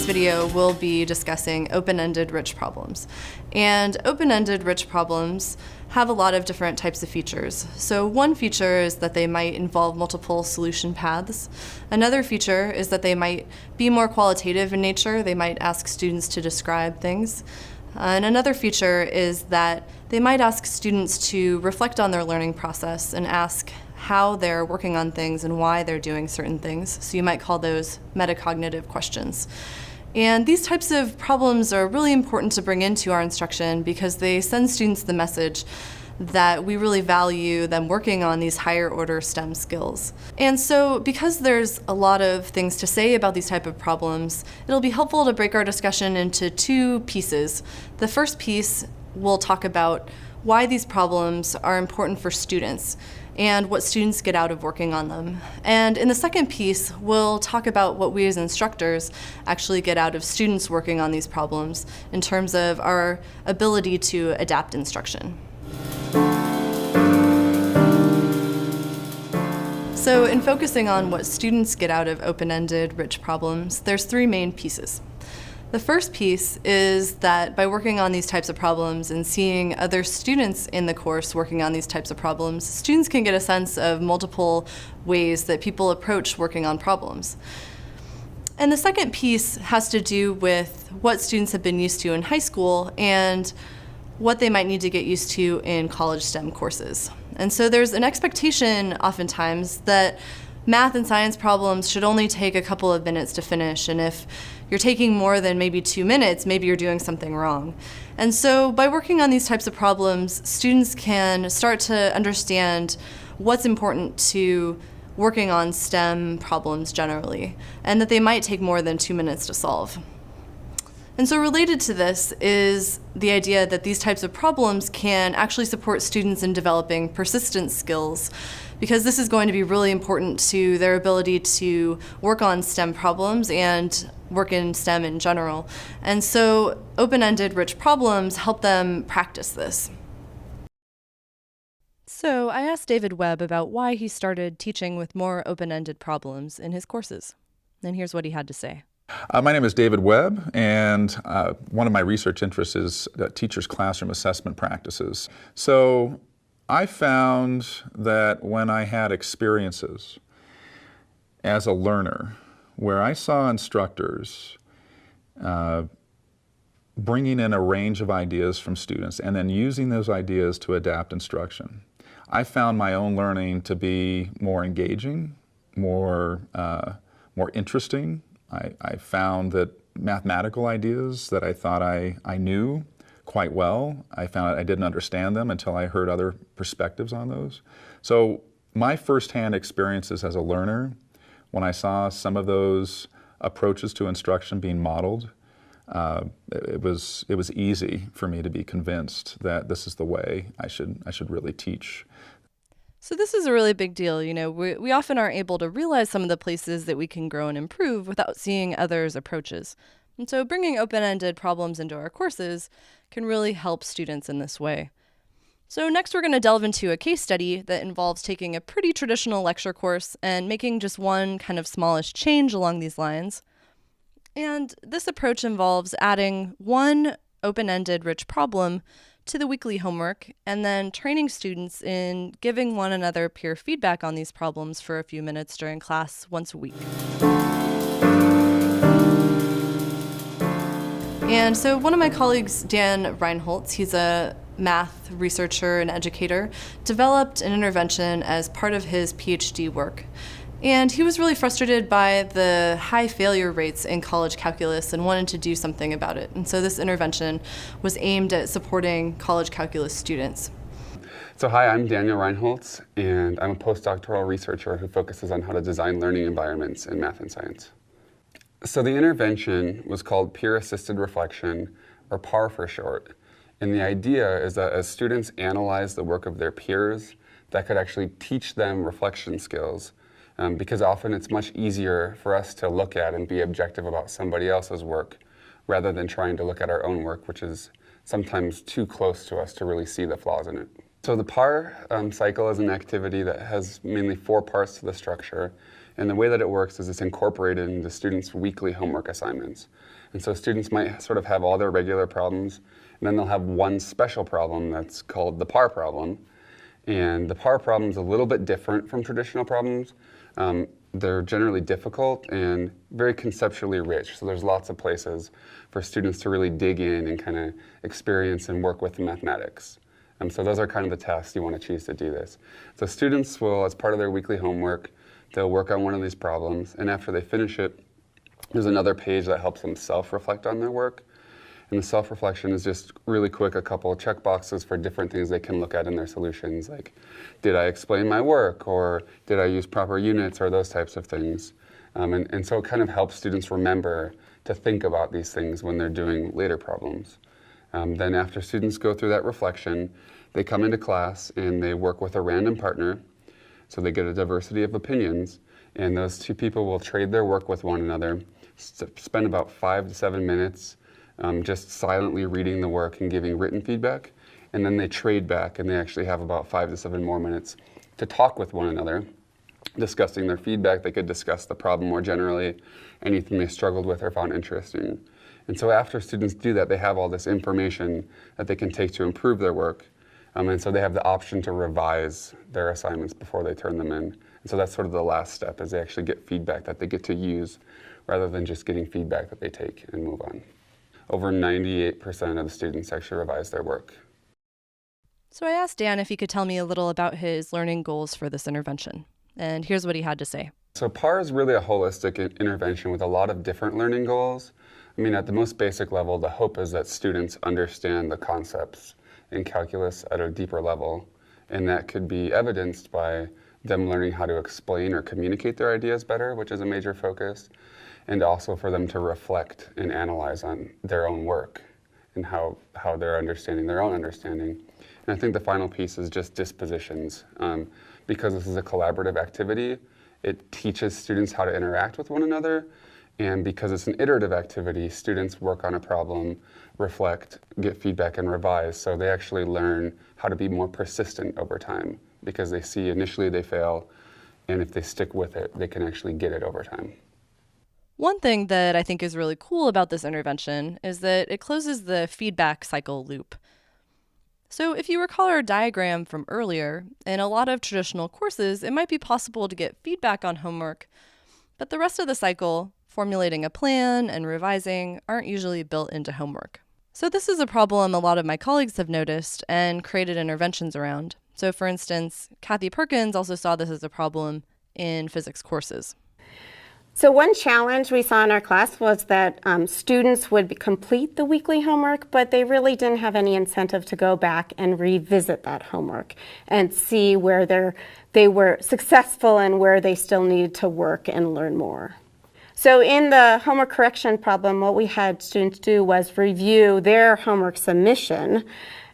video, we'll be discussing open-ended rich problems. And open-ended rich problems have a lot of different types of features. So one feature is that they might involve multiple solution paths. Another feature is that they might be more qualitative in nature. They might ask students to describe things. And another feature is that they might ask students to reflect on their learning process and ask how they're working on things and why they're doing certain things. So you might call those metacognitive questions. And these types of problems are really important to bring into our instruction because they send students the message that we really value them working on these higher order STEM skills. And so because there's a lot of things to say about these type of problems, it'll be helpful to break our discussion into two pieces. The first piece will talk about why these problems are important for students and what students get out of working on them. And in the second piece, we'll talk about what we as instructors actually get out of students working on these problems in terms of our ability to adapt instruction. So in focusing on what students get out of open-ended rich problems, there's three main pieces. The first piece is that by working on these types of problems and seeing other students in the course working on these types of problems, students can get a sense of multiple ways that people approach working on problems. And the second piece has to do with what students have been used to in high school and what they might need to get used to in college STEM courses. And so there's an expectation oftentimes that math and science problems should only take a couple of minutes to finish, and if you're taking more than maybe 2 minutes, maybe you're doing something wrong. And so by working on these types of problems, students can start to understand what's important to working on STEM problems generally, and that they might take more than 2 minutes to solve. And so related to this is the idea that these types of problems can actually support students in developing persistence skills, because this is going to be really important to their ability to work on STEM problems and work in STEM in general. And so open-ended rich problems help them practice this. So I asked David Webb about why he started teaching with more open-ended problems in his courses. And here's what he had to say. My name is David Webb, and one of my research interests is teachers' classroom assessment practices. So I found that when I had experiences as a learner where I saw instructors bringing in a range of ideas from students and then using those ideas to adapt instruction, I found my own learning to be more engaging, more interesting. I found that mathematical ideas that I thought I knew quite well, I found I didn't understand them until I heard other perspectives on those. So my firsthand experiences as a learner, when I saw some of those approaches to instruction being modeled, it was easy for me to be convinced that this is the way I should really teach. So this is a really big deal. You know, we often aren't able to realize some of the places that we can grow and improve without seeing others' approaches. And so bringing open-ended problems into our courses can really help students in this way. So next we're going to delve into a case study that involves taking a pretty traditional lecture course and making just one kind of smallish change along these lines. And this approach involves adding one open-ended rich problem to the weekly homework, and then training students in giving one another peer feedback on these problems for a few minutes during class once a week. And so one of my colleagues, Dan Reinholtz, he's a math researcher and educator, developed an intervention as part of his PhD work. And he was really frustrated by the high failure rates in college calculus and wanted to do something about it. And so this intervention was aimed at supporting college calculus students. So hi, I'm Daniel Reinholtz, and I'm a postdoctoral researcher who focuses on how to design learning environments in math and science. So the intervention was called Peer-Assisted Reflection, or PAR for short. And the idea is that as students analyze the work of their peers, that could actually teach them reflection skills. Because often it's much easier for us to look at and be objective about somebody else's work rather than trying to look at our own work, which is sometimes too close to us to really see the flaws in it. So the PAR cycle is an activity that has mainly 4 parts to the structure. And the way that it works is it's incorporated into students' weekly homework assignments. And so students might sort of have all their regular problems, and then they'll have one special problem that's called the PAR problem. And the PAR problem is a little bit different from traditional problems. They're generally difficult and very conceptually rich, so there's lots of places for students to really dig in and kind of experience and work with the mathematics. So those are kind of the tasks you want to choose to do this. So students will, as part of their weekly homework, they'll work on one of these problems, and after they finish it, there's another page that helps them self-reflect on their work. And the self-reflection is just really quick, a couple of check boxes for different things they can look at in their solutions, like did I explain my work, or did I use proper units, or those types of things. And so it kind of helps students remember to think about these things when they're doing later problems. Then after students go through that reflection, they come into class and they work with a random partner, so they get a diversity of opinions, and those two people will trade their work with one another, spend about 5 to 7 minutes just silently reading the work and giving written feedback, and then they trade back and they actually have about 5 to 7 more minutes to talk with one another, discussing their feedback. They could discuss the problem more generally, anything they struggled with or found interesting. And so after students do that, they have all this information that they can take to improve their work, and so they have the option to revise their assignments before they turn them in. And so that's sort of the last step, is they actually get feedback that they get to use rather than just getting feedback that they take and move on. Over 98% of the students actually revise their work. So I asked Dan if he could tell me a little about his learning goals for this intervention, and here's what he had to say. So PAR is really a holistic intervention with a lot of different learning goals. I mean, at the most basic level, the hope is that students understand the concepts in calculus at a deeper level, and that could be evidenced by them learning how to explain or communicate their ideas better, which is a major focus, and also for them to reflect and analyze on their own work and how they're understanding their own understanding. And I think the final piece is just dispositions. Because this is a collaborative activity, it teaches students how to interact with one another, and because it's an iterative activity, students work on a problem, reflect, get feedback, and revise, so they actually learn how to be more persistent over time, because they see initially they fail, and if they stick with it, they can actually get it over time. One thing that I think is really cool about this intervention is that it closes the feedback cycle loop. So if you recall our diagram from earlier, in a lot of traditional courses, it might be possible to get feedback on homework, but the rest of the cycle, formulating a plan and revising, aren't usually built into homework. So this is a problem a lot of my colleagues have noticed and created interventions around. So for instance, Kathy Perkins also saw this as a problem in physics courses. So one challenge we saw in our class was that students would complete the weekly homework, but they really didn't have any incentive to go back and revisit that homework and see where they were successful and where they still needed to work and learn more. So in the homework correction problem, what we had students do was review their homework submission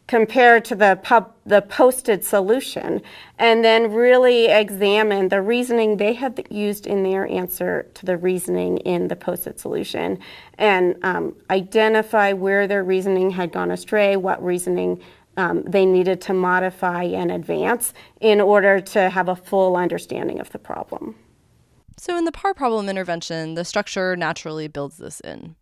compared to the posted solution, and then really examine the reasoning they had used in their answer to the reasoning in the posted solution, and identify where their reasoning had gone astray, what reasoning they needed to modify and advance in order to have a full understanding of the problem. So in the PAR problem intervention, the structure naturally builds this in.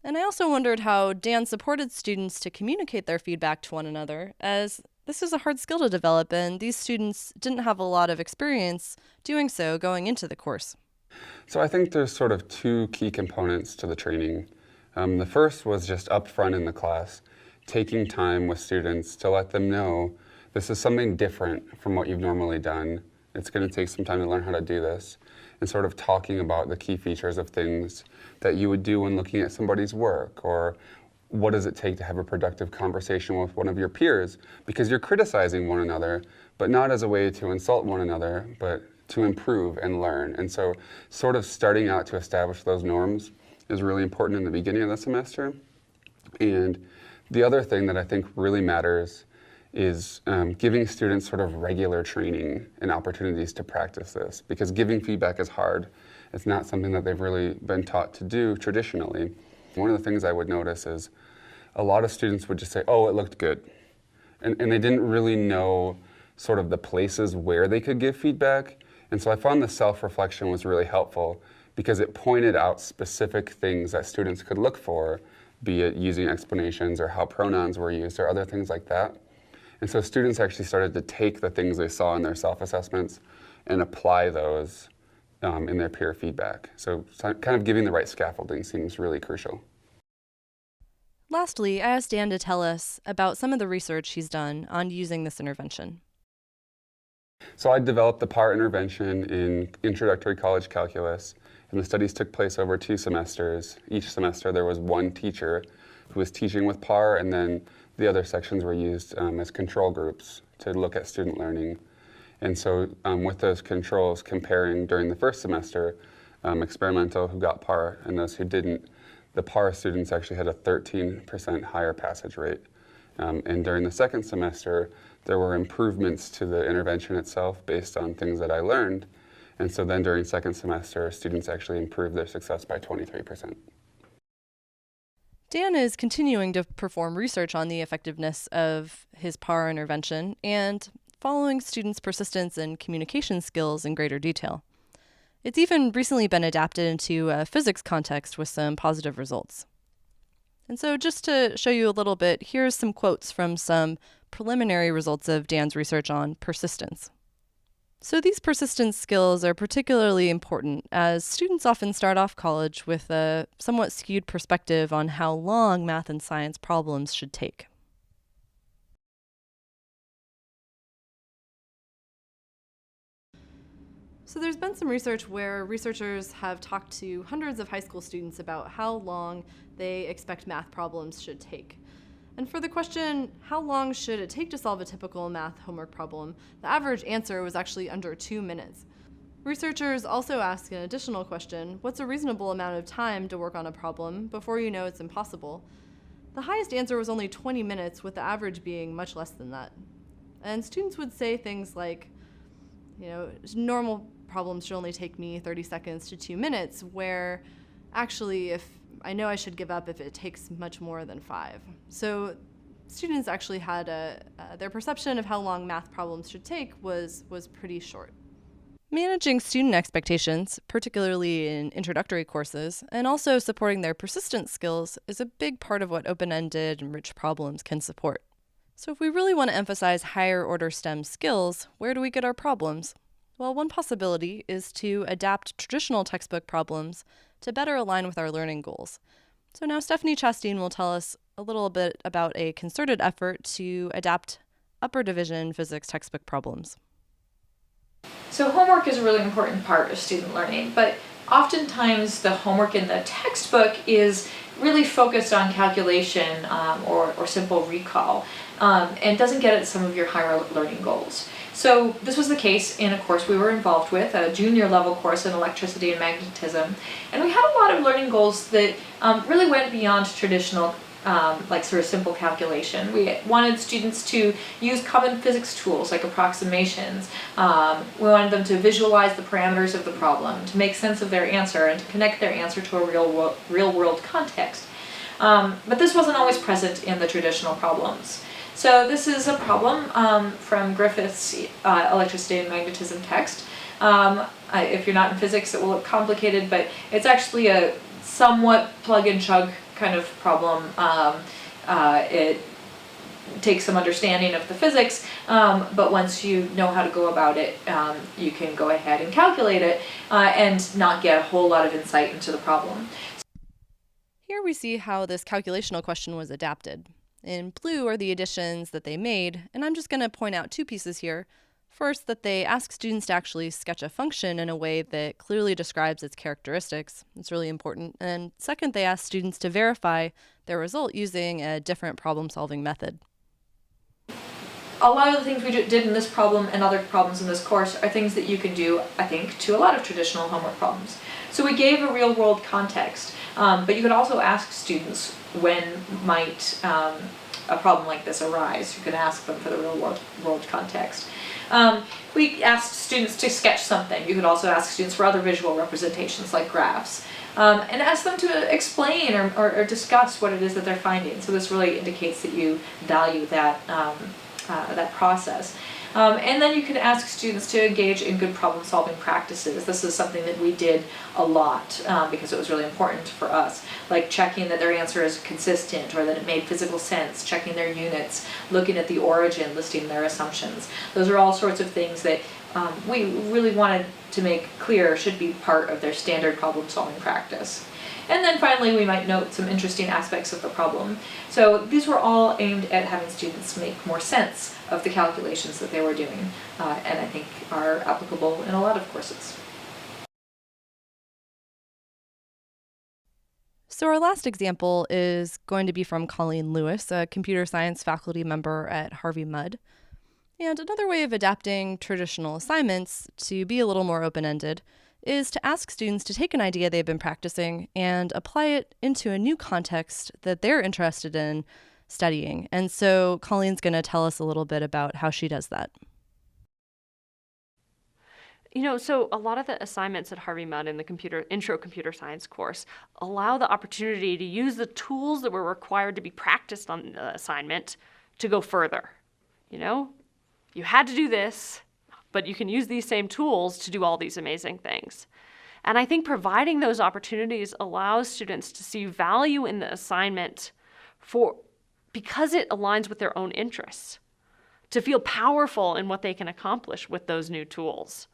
And I also wondered how Dan supported students to communicate their feedback to one another, as this is a hard skill to develop, and these students didn't have a lot of experience doing so going into the course. So I think there's sort of two key components to the training. The first was just up front in the class, taking time with students to let them know this is something different from what you've normally done. It's going to take some time to learn how to do this, and sort of talking about the key features of things that you would do when looking at somebody's work, or what does it take to have a productive conversation with one of your peers, because you're criticizing one another, but not as a way to insult one another, but to improve and learn. And so sort of starting out to establish those norms is really important in the beginning of the semester. And the other thing that I think really matters is giving students sort of regular training and opportunities to practice this, because giving feedback is hard. It's not something that they've really been taught to do traditionally. One of the things I would notice is a lot of students would just say, oh, it looked good. And they didn't really know sort of the places where they could give feedback. And so I found the self-reflection was really helpful, because it pointed out specific things that students could look for, be it using explanations or how pronouns were used or other things like that. And so students actually started to take the things they saw in their self-assessments and apply those in their peer feedback. So kind of giving the right scaffolding seems really crucial. Lastly, I asked Dan to tell us about some of the research he's done on using this intervention. So I developed the PAR intervention in Introductory College Calculus, and the studies took place over 2 semesters. Each semester there was one teacher who was teaching with PAR, and then the other sections were used as control groups to look at student learning. And so with those controls, comparing during the first semester, experimental who got PAR and those who didn't, the PAR students actually had a 13% higher passage rate. And during the second semester, there were improvements to the intervention itself based on things that I learned. And so then during second semester, students actually improved their success by 23%. Dan is continuing to perform research on the effectiveness of his PAR intervention and following students' persistence and communication skills in greater detail. It's even recently been adapted into a physics context with some positive results. And so just to show you a little bit, here's some quotes from some preliminary results of Dan's research on persistence. So these persistence skills are particularly important as students often start off college with a somewhat skewed perspective on how long math and science problems should take. So there's been some research where researchers have talked to hundreds of high school students about how long they expect math problems should take. And for the question, how long should it take to solve a typical math homework problem, the average answer was actually under 2 minutes. Researchers also asked an additional question, what's a reasonable amount of time to work on a problem before you know it's impossible? The highest answer was only 20 minutes, with the average being much less than that. And students would say things like, normal problems should only take me 30 seconds to 2 minutes, where actually if I know I should give up if it takes much more than 5. So students actually had their perception of how long math problems should take was pretty short. Managing student expectations, particularly in introductory courses, and also supporting their persistence skills is a big part of what open-ended and rich problems can support. So if we really want to emphasize higher order STEM skills, where do we get our problems? Well, one possibility is to adapt traditional textbook problems to better align with our learning goals. So now Stephanie Chastain will tell us a little bit about a concerted effort to adapt upper division physics textbook problems. So homework is a really important part of student learning, but oftentimes the homework in the textbook is really focused on calculation or simple recall and doesn't get at some of your higher learning goals. So this was the case in a course we were involved with, a junior level course in electricity and magnetism, and we had a lot of learning goals that really went beyond traditional sort of simple calculation. We wanted students to use common physics tools like approximations. We wanted them to visualize the parameters of the problem, to make sense of their answer, and to connect their answer to a real world context. But this wasn't always present in the traditional problems. So this is a problem from Griffith's electricity and magnetism text. If you're not in physics, it will look complicated, but it's actually a somewhat plug and chug kind of problem. It takes some understanding of the physics, but once you know how to go about it, you can go ahead and calculate it and not get a whole lot of insight into the problem. Here we see how this calculational question was adapted. In blue are the additions that they made, and I'm just going to point out 2 pieces here. First, that they ask students to actually sketch a function in a way that clearly describes its characteristics. It's really important. And second, they ask students to verify their result using a different problem-solving method. A lot of the things we did in this problem and other problems in this course are things that you can do, I think, to a lot of traditional homework problems. So we gave a real-world context, but you could also ask students when might a problem like this arise. You can ask them for the real-world context. We asked students to sketch something. You could also ask students for other visual representations like graphs, and ask them to explain or discuss what it is that they're finding. So this really indicates that you value that, that process. And then you can ask students to engage in good problem solving practices. This is something that we did a lot because it was really important for us, like checking that their answer is consistent or that it made physical sense, checking their units, looking at the origin, listing their assumptions. Those are all sorts of things that we really wanted to make clear should be part of their standard problem solving practice. And then finally, we might note some interesting aspects of the problem. So these were all aimed at having students make more sense of the calculations that they were doing, and I think are applicable in a lot of courses. So our last example is going to be from Colleen Lewis, a computer science faculty member at Harvey Mudd. And another way of adapting traditional assignments to be a little more open-ended is to ask students to take an idea they've been practicing and apply it into a new context that they're interested in studying. And so Colleen's going to tell us a little bit about how she does that. So a lot of the assignments at Harvey Mudd in the Intro Computer Science course allow the opportunity to use the tools that were required to be practiced on the assignment to go further. You had to do this, but you can use these same tools to do all these amazing things. And I think providing those opportunities allows students to see value in the assignment because it aligns with their own interests, to feel powerful in what they can accomplish with those new tools.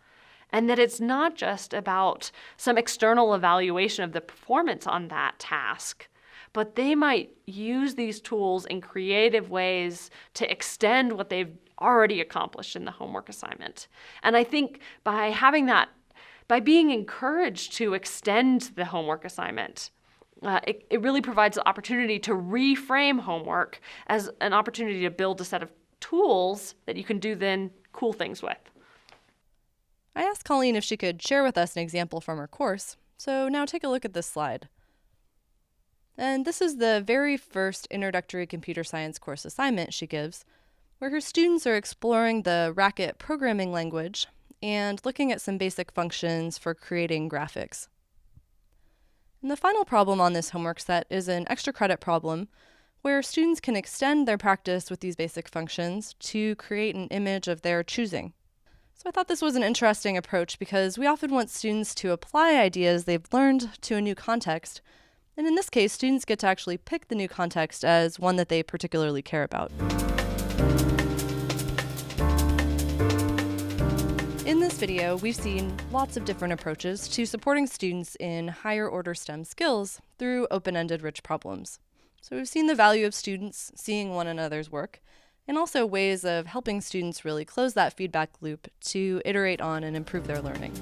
And that it's not just about some external evaluation of the performance on that task, but they might use these tools in creative ways to extend what they've already accomplished in the homework assignment. And I think by being encouraged to extend the homework assignment, it really provides the opportunity to reframe homework as an opportunity to build a set of tools that you can do then cool things with. I asked Colleen if she could share with us an example from her course, so now take a look at this slide. And this is the very first Introductory Computer Science course assignment she gives, where her students are exploring the Racket programming language and looking at some basic functions for creating graphics. And the final problem on this homework set is an extra credit problem where students can extend their practice with these basic functions to create an image of their choosing. So I thought this was an interesting approach because we often want students to apply ideas they've learned to a new context. And in this case, students get to actually pick the new context as one that they particularly care about. In this video, we've seen lots of different approaches to supporting students in higher order STEM skills through open-ended rich problems. So we've seen the value of students seeing one another's work, and also ways of helping students really close that feedback loop to iterate on and improve their learning.